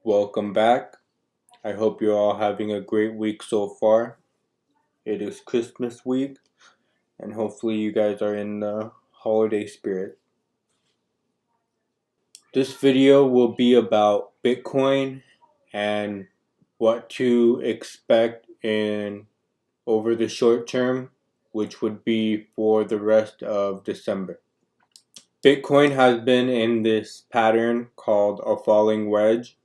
Welcome back. I hope you're all having a great week so far. It is Christmas week, and hopefully, you guys are in the holiday spirit. This video will be about Bitcoin and what to expect in over the short term, which would be for the rest of December. Bitcoin has been in this pattern called a falling wedge.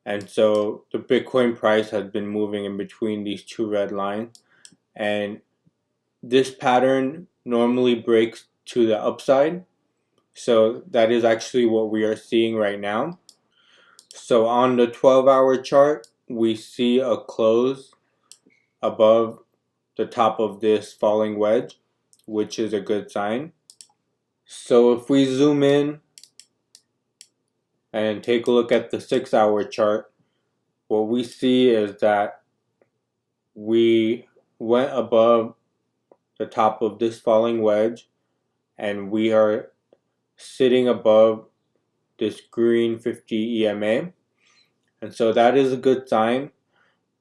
And so the Bitcoin price has been moving in between these two red lines. And this pattern normally breaks to the upside. So that is actually what we are seeing right now. So on the 12-hour chart, we see a close above the top of this falling wedge, which is a good sign. So if we zoom in and take a look at the 6-hour chart, what we see is that we went above the top of this falling wedge and we are sitting above this green 50 EMA, and so that is a good sign,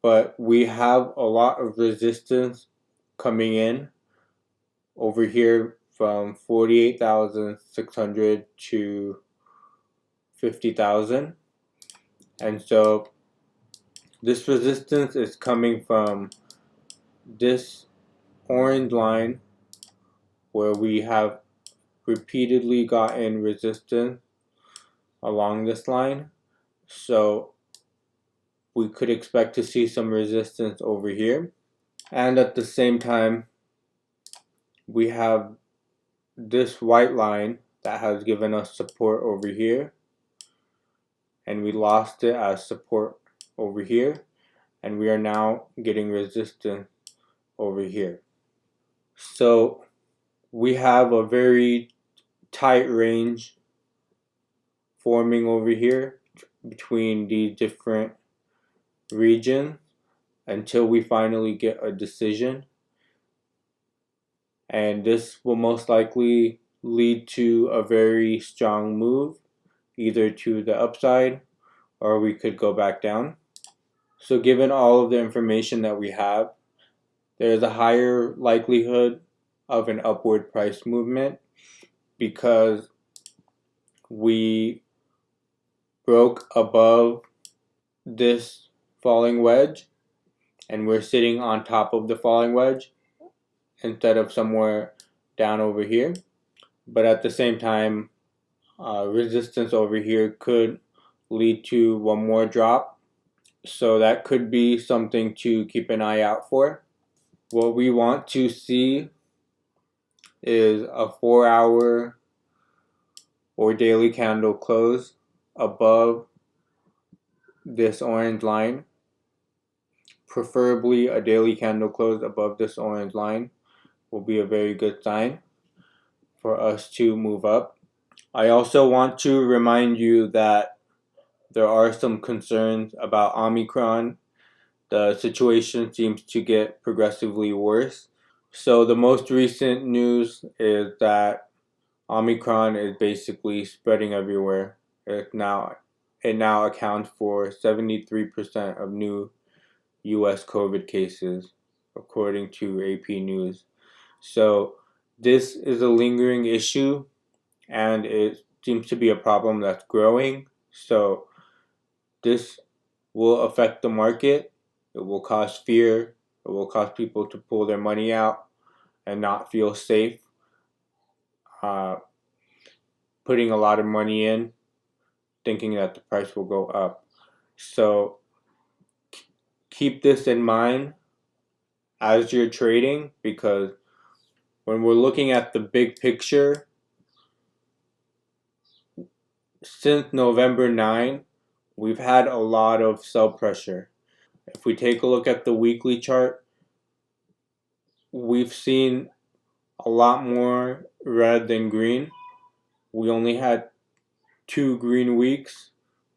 but we have a lot of resistance coming in over here from 48,600 to 50,000, and so this resistance is coming from this orange line where we have repeatedly gotten resistance along this line. So we could expect to see some resistance over here. And at the same time, we have this white line that has given us support over here. And we lost it as support over here. And we are now getting resistance over here. So we have a very tight range forming over here between these different regions until we finally get a decision, and this will most likely lead to a very strong move either to the upside or we could go back down. So given all of the information that we have, there's a higher likelihood of an upward price movement because we broke above this falling wedge and we're sitting on top of the falling wedge instead of somewhere down over here. But at the same time, resistance over here could lead to one more drop, so that could be something to keep an eye out for. What we want to see is a 4-hour or daily candle close above this orange line, preferably a daily candle close above this orange line will be a very good sign for us to move up. I also want to remind you that there are some concerns about Omicron. The situation seems to get progressively worse. So the most recent news is that Omicron is basically spreading everywhere. It now accounts for 73% of new US COVID cases, according to AP News. So this is a lingering issue, and it seems to be a problem that's growing. So this will affect the market. It will cause fear. It will cause people to pull their money out and not feel safe putting a lot of money in, thinking that the price will go up. So keep this in mind as you're trading, because when we're looking at the big picture, since November 9, we've had a lot of sell pressure. If we take a look at the weekly chart, we've seen a lot more red than green. We only had 2 green weeks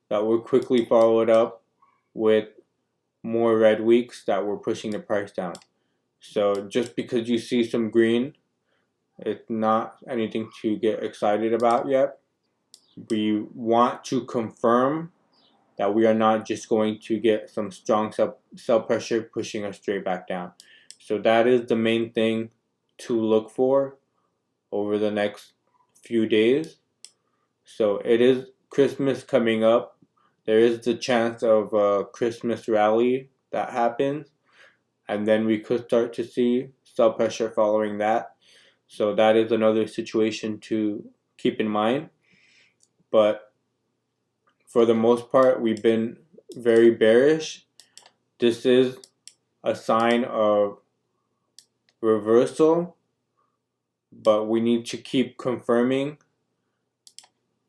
that were quickly followed up with more red weeks that were pushing the price down. So just because you see some green, it's not anything to get excited about yet. We want to confirm that we are not just going to get some strong sell pressure pushing us straight back down. So that is the main thing to look for over the next few days. So it is Christmas coming up. There is the chance of a Christmas rally that happens, and then we could start to see sell pressure following that. So that is another situation to keep in mind. But for the most part, we've been very bearish. This is a sign of reversal, but we need to keep confirming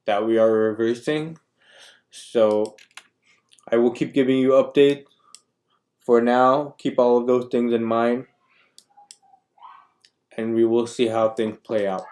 that we are reversing. So I will keep giving you updates. For now, keep all of those things in mind, and we will see how things play out.